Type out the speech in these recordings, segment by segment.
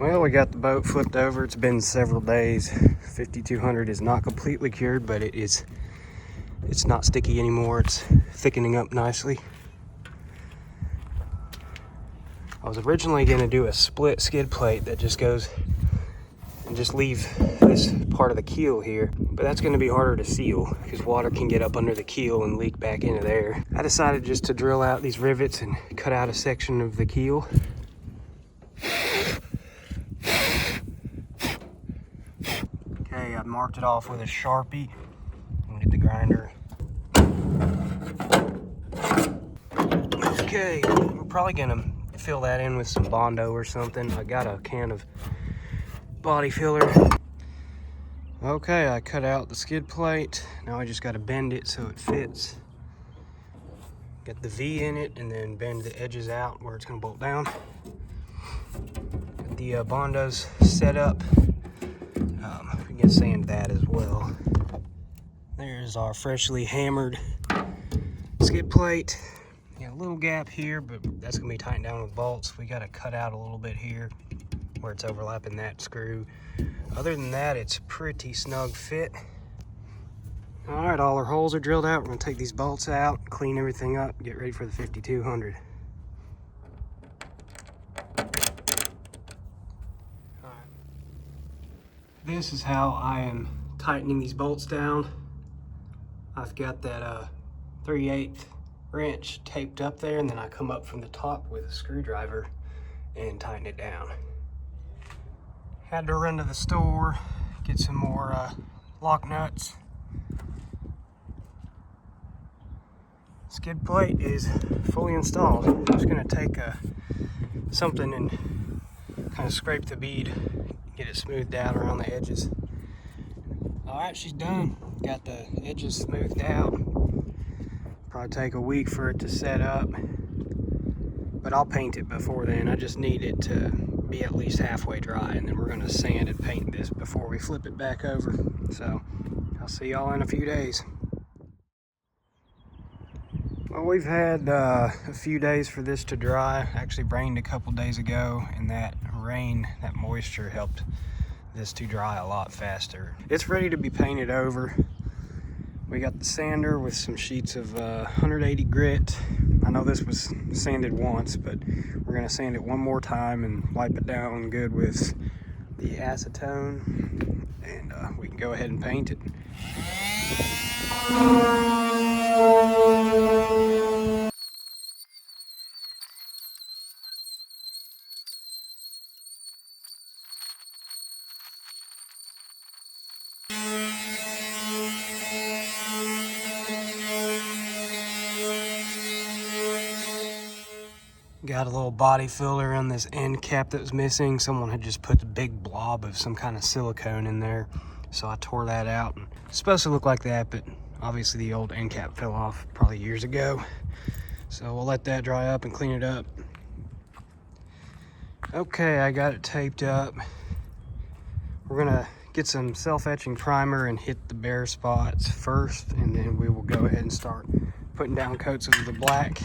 Well, we got the boat flipped over. It's been several days. 5200 is not completely cured, but it's not sticky anymore. It's thickening up nicely. I was originally going to do a split skid plate that just goes and just leave this part of the keel here, but that's going to be harder to seal because water can get up under the keel and leak back into there. I decided just to drill out these rivets and cut out a section of the keel. Okay, I marked it off with a Sharpie. I'm gonna get the grinder. Okay, we're probably gonna fill that in with some Bondo or something. I got a can of body filler. Okay, I cut out the skid plate. Now I just gotta bend it so it fits. Get the V in it and then bend the edges out where it's gonna bolt down. Got the Bondos set up. We can sand that as well. There's our freshly hammered skid plate. A little gap here, but that's gonna be tightened down with bolts. We gotta cut out a little bit here where it's overlapping that screw. Other than that, it's pretty snug fit. All right, all our holes are drilled out. We're gonna take these bolts out, clean everything up, get ready for the 5200. All right. This is how I am tightening these bolts down. I've got that 3/8 wrench taped up there, and then I come up from the top with a screwdriver and tighten it down. Had to run to the store, get some more lock nuts. Skid plate is fully installed. I'm just gonna take something and kind of scrape the bead, get it smoothed out around the edges. All right, she's done. Got the edges smoothed out. Probably take a week for it to set up, but I'll paint it before then. I just need it to be at least halfway dry, and then we're gonna sand and paint this before we flip it back over. So I'll see y'all in a few days. Well, we've had a few days for this to dry. Actually rained a couple days ago, and that rain, that moisture helped this to dry a lot faster. It's ready to be painted over. We got the sander with some sheets of 180 grit. I know this was sanded once, but we're gonna sand it one more time and wipe it down good with the acetone, and we can go ahead and paint it. Got a little body filler on this end cap that was missing. Someone had just put a big blob of some kind of silicone in there, so I tore that out. It's supposed to look like that, but obviously the old end cap fell off probably years ago. So we'll let that dry up and clean it up. Okay, I got it taped up. We're gonna get some self-etching primer and hit the bare spots first, and then we will go ahead and start putting down coats of the black.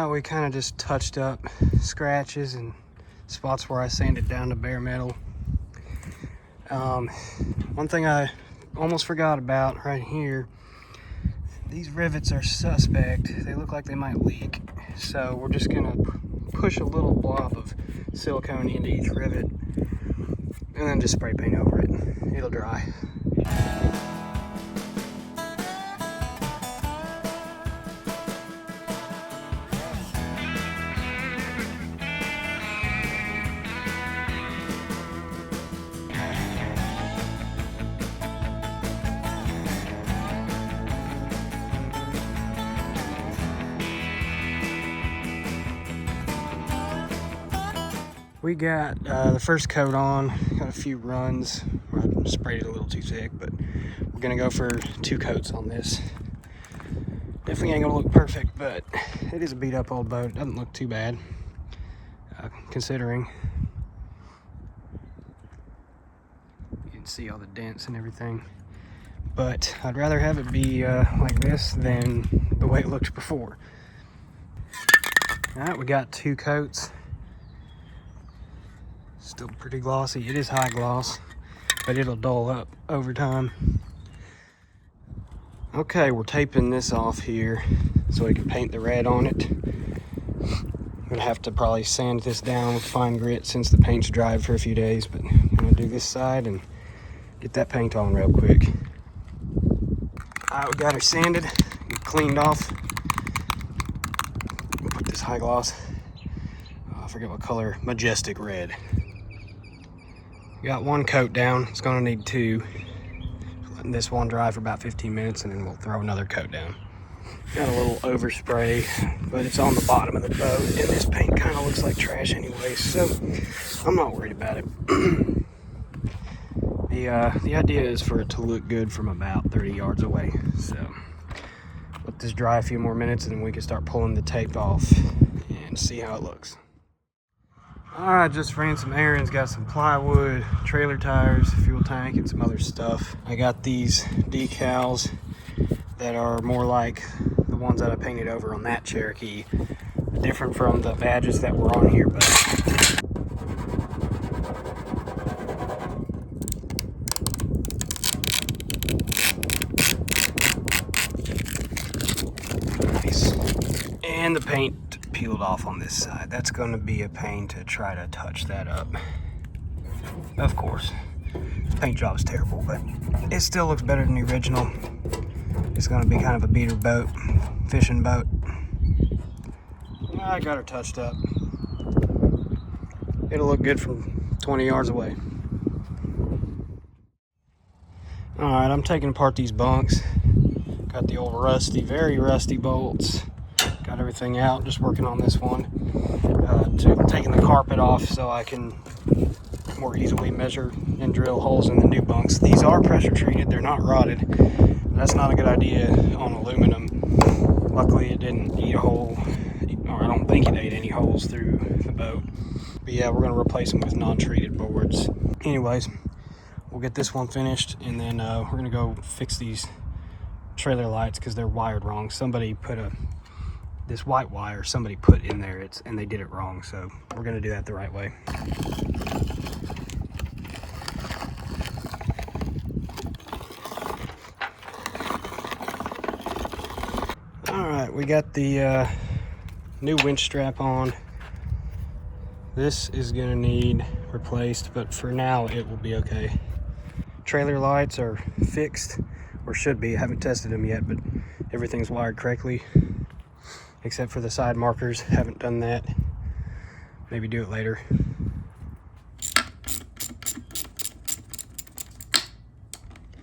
We kind of just touched up scratches and spots where I sanded down to bare metal. One thing I almost forgot about right here, these rivets are suspect. They look like they might leak. So we're just gonna push a little blob of silicone into each rivet and then just spray paint over it. It'll dry. We got the first coat on, got a few runs. I sprayed it a little too thick, but we're gonna go for 2 coats on this. Definitely ain't gonna look perfect, but it is a beat up old boat. It doesn't look too bad. considering. You can see all the dents and everything. But I'd rather have it be like this than the way it looked before. All right, we got 2 coats. Still pretty glossy. It is high gloss, but it'll dull up over time. Okay, we're taping this off here so we can paint the red on it. I'm gonna have to probably sand this down with fine grit since the paint's dried for a few days, but I'm gonna do this side and get that paint on real quick. All right, we got her sanded and cleaned off. We'll put this high gloss, I forget what color, majestic red. Got 1 coat down, it's gonna need 2. Letting this one dry for about 15 minutes and then we'll throw another coat down. Got a little overspray, but it's on the bottom of the boat and this paint kind of looks like trash anyway, so I'm not worried about it. The idea is for it to look good from about 30 yards away, so let this dry a few more minutes and then we can start pulling the tape off and see how it looks. All right, just ran some errands, got some plywood, trailer tires, fuel tank, and some other stuff. I got these decals that are more like the ones that I painted over on that Cherokee, different from the badges that were on here, but nice. And the paint peeled off on this side. That's going to be a pain to try to touch that up. Of course, the paint job is terrible, but it still looks better than the original. It's going to be kind of a beater boat, fishing boat. I got her touched up. It'll look good from 20 yards away. All right, I'm taking apart these bunks. Got the old rusty, very rusty bolts. Got everything out, just working on this one. Taking the carpet off so I can more easily measure and drill holes in the new bunks. These are pressure treated, they're not rotted. That's not a good idea on aluminum. Luckily it didn't eat a hole, or I don't think it ate any holes through the boat. But yeah, we're gonna replace them with non-treated boards. Anyways, we'll get this one finished and then we're gonna go fix these trailer lights because they're wired wrong. Somebody put this white wire somebody put in there, and they did it wrong, so we're gonna do that the right way. All right, we got the new winch strap on. This is gonna need replaced, but for now it will be okay. Trailer lights are fixed, or should be. I haven't tested them yet, but everything's wired correctly. Except for the side markers, haven't done that. Maybe do it later.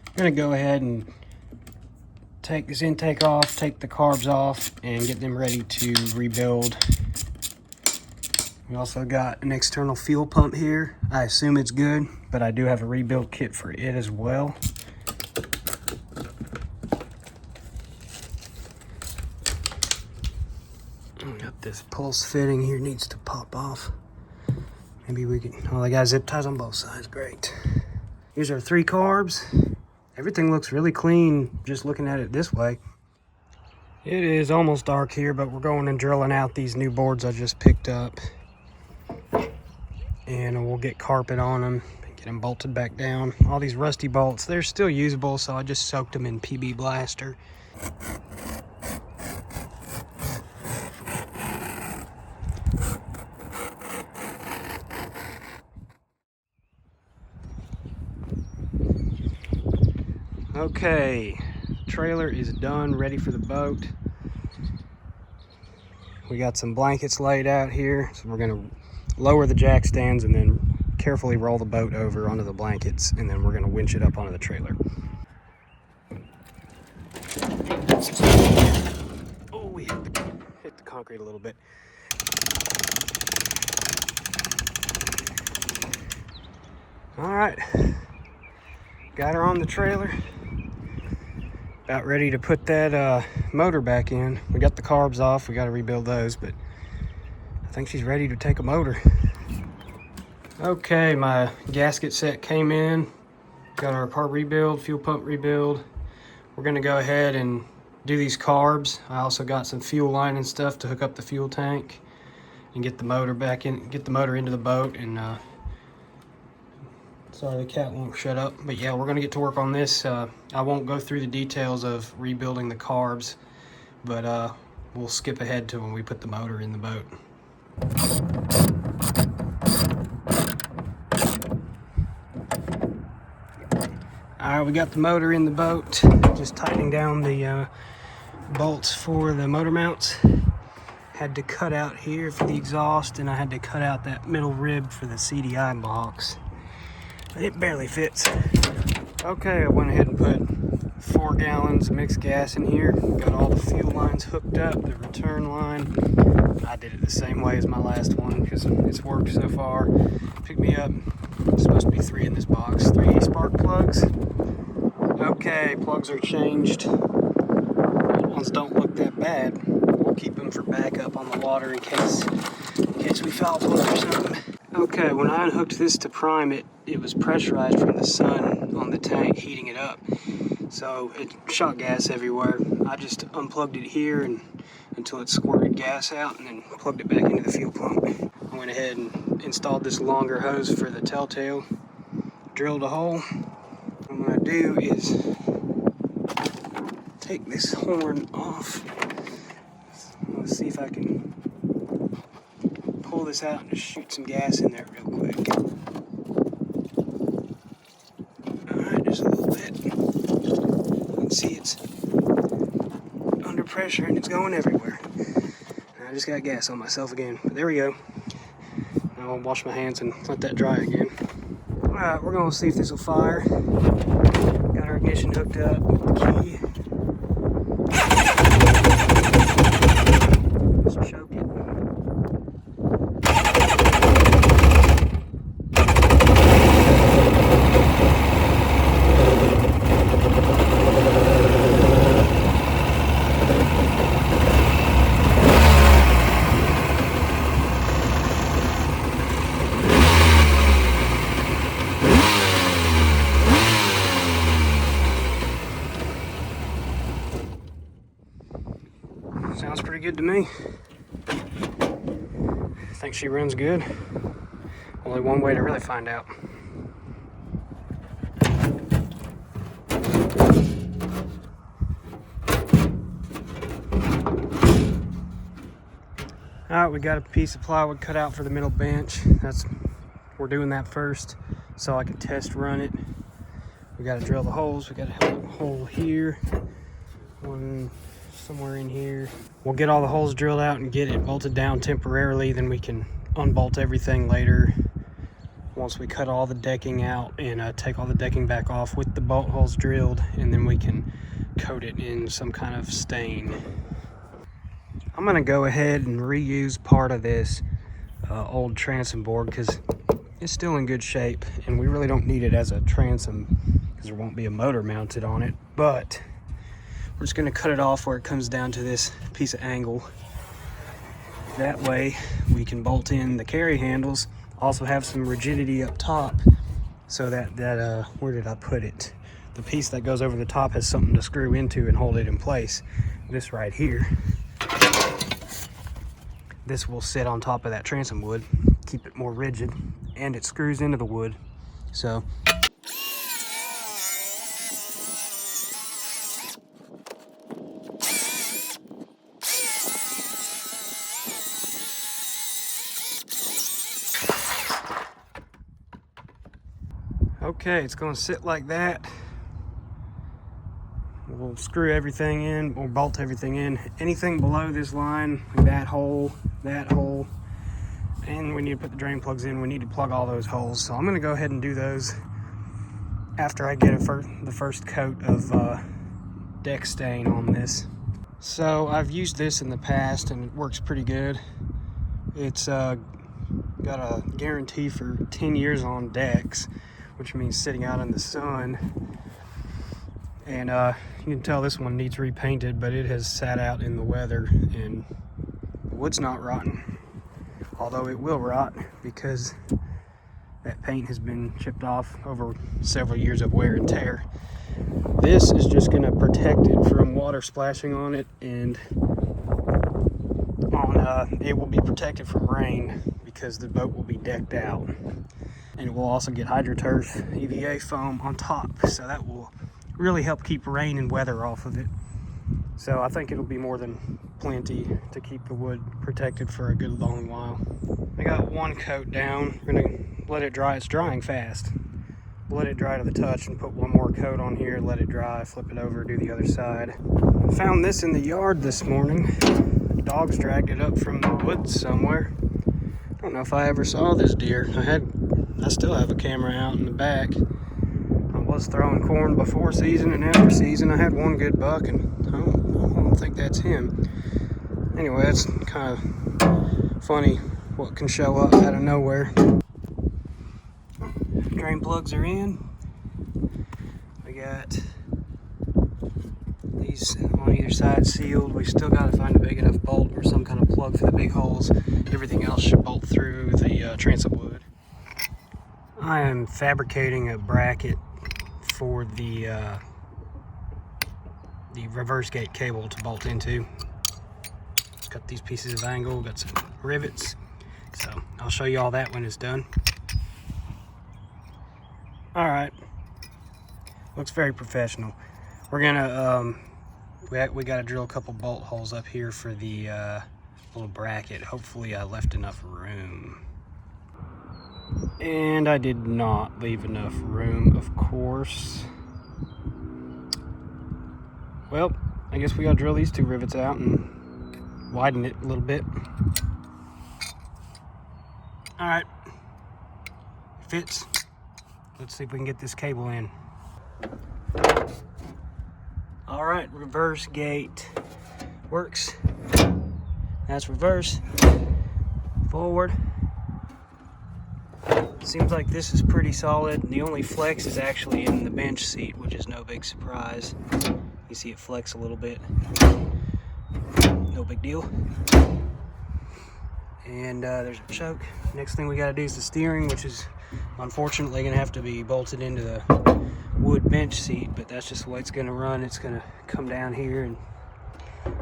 I'm gonna go ahead and take this intake off, take the carbs off, and get them ready to rebuild. We also got an external fuel pump here. I assume it's good, but I do have a rebuild kit for it as well. This pulse fitting here needs to pop off. Maybe we can, oh, they got zip ties on both sides, great. Here's our 3 carbs. Everything looks really clean just looking at it this way. It is almost dark here, but we're going and drilling out these new boards I just picked up. And we'll get carpet on them, get them bolted back down. All these rusty bolts, they're still usable, so I just soaked them in PB Blaster. Okay, trailer is done, ready for the boat. We got some blankets laid out here, so we're gonna lower the jack stands and then carefully roll the boat over onto the blankets, and then we're gonna winch it up onto the trailer. Oh, we hit the concrete a little bit. All right, got her on the trailer. About ready to put that motor back in. We got the carbs off, we got to rebuild those, but I think she's ready to take a motor. Okay, my gasket set came in. Got our part rebuild, fuel pump rebuild. We're gonna go ahead and do these carbs. I also got some fuel line and stuff to hook up the fuel tank and get the motor back in, get the motor into the boat. And sorry, the cat won't shut up. But yeah, we're gonna get to work on this. I won't go through the details of rebuilding the carbs, but we'll skip ahead to when we put the motor in the boat. All right, we got the motor in the boat. Just tightening down the bolts for the motor mounts. Had to cut out here for the exhaust, and I had to cut out that middle rib for the CDI box. But it barely fits. Okay, I went ahead and put 4 gallons of mixed gas in here. Got all the fuel lines hooked up, the return line. I did it the same way as my last one because it's worked so far. Picked me up, it's supposed to be 3 in this box, 3 spark plugs. Okay, plugs are changed. Old ones don't look that bad. We'll keep them for backup on the water in case we foul plug or something. Okay, when I unhooked this to prime it, it was pressurized from the sun on the tank, heating it up. So it shot gas everywhere. I just unplugged it here and until it squirted gas out, and then plugged it back into the fuel pump. I went ahead and installed this longer hose for the telltale, drilled a hole. What I'm gonna do is take this horn off. Let's see if I can pull this out and just shoot some gas in there real quick. Alright, just a little bit. You can see it's under pressure and it's going everywhere. I just got gas on myself again. But there we go. Now I'll wash my hands and let that dry again. Alright, we're gonna see if this will fire. Got our ignition hooked up with the key. Just choke it. Sounds pretty good to me. I think she runs good. Only one way to really find out. Alright, we got a piece of plywood cut out for the middle bench. We're doing that first so I can test run it. We got to drill the holes. We got a hole here, one somewhere in here. We'll get all the holes drilled out and get it bolted down temporarily, then we can unbolt everything later once we cut all the decking out and take all the decking back off with the bolt holes drilled, and then we can coat it in some kind of stain. I'm gonna go ahead and reuse part of this old transom board because it's still in good shape and we really don't need it as a transom because there won't be a motor mounted on it, but we're just going to cut it off where it comes down to this piece of angle. That way we can bolt in the carry handles, also have some rigidity up top so that where did I put it? The piece that goes over the top has something to screw into and hold it in place. This right here, this will sit on top of that transom wood, keep it more rigid, and it screws into the wood. So okay, it's going to sit like that. We'll screw everything in, we'll bolt everything in. Anything below this line, like that hole, and we need to put the drain plugs in. We need to plug all those holes. So I'm going to go ahead and do those after I get the first coat of deck stain on this. So I've used this in the past and it works pretty good. It's got a guarantee for 10 years on decks, which means sitting out in the sun. And you can tell this one needs repainted, but it has sat out in the weather and the wood's not rotten. although it will rot because that paint has been chipped off over several years of wear and tear. This is just going to protect it from water splashing on it, and it will be protected from rain because the boat will be decked out. And it will also get HydroTurf EVA foam on top, so that will really help keep rain and weather off of it. So I think it'll be more than plenty to keep the wood protected for a good long while. I got one coat down. We're gonna let it dry. It's drying fast. Let it dry to the touch and put one more coat on here, let it dry, flip it over, do the other side. I found this in the yard this morning. The dogs dragged it up from the woods somewhere. I don't know if I ever saw this deer. I still have a camera out in the back. I was throwing corn before season and after season. I had one good buck, and I don't think that's him. Anyway, it's kind of funny what can show up out of nowhere. Drain plugs are in. We got these on either side sealed. We still got to find a big enough bolt or some kind of plug for the big holes. Everything else should bolt through the transom wood. I am fabricating a bracket for the reverse gate cable to bolt into. Got these pieces of angle, got some rivets. So I'll show you all that when it's done. All right, looks very professional. We're gonna we got to drill a couple bolt holes up here for the little bracket. Hopefully I left enough room, and I did not leave enough room, of course. Well, I guess we gotta drill these two rivets out and widen it a little bit. All right, fits. Let's see if we can get this cable in. All right, reverse gate works. That's reverse. Forward. Seems like this is pretty solid. The only flex is actually in the bench seat, which is no big surprise. You see it flex a little bit. No big deal. And there's a choke. Next thing we gotta do is the steering, which is unfortunately gonna have to be bolted into the wood bench seat, but that's just the way it's gonna run. It's gonna come down here and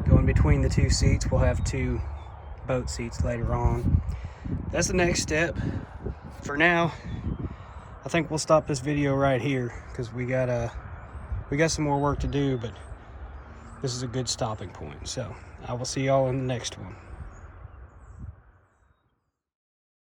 go in between the two seats. We'll have two boat seats later on. That's the next step. For now, I think we'll stop this video right here because we got some more work to do, but this is a good stopping point. So I will see y'all in the next one.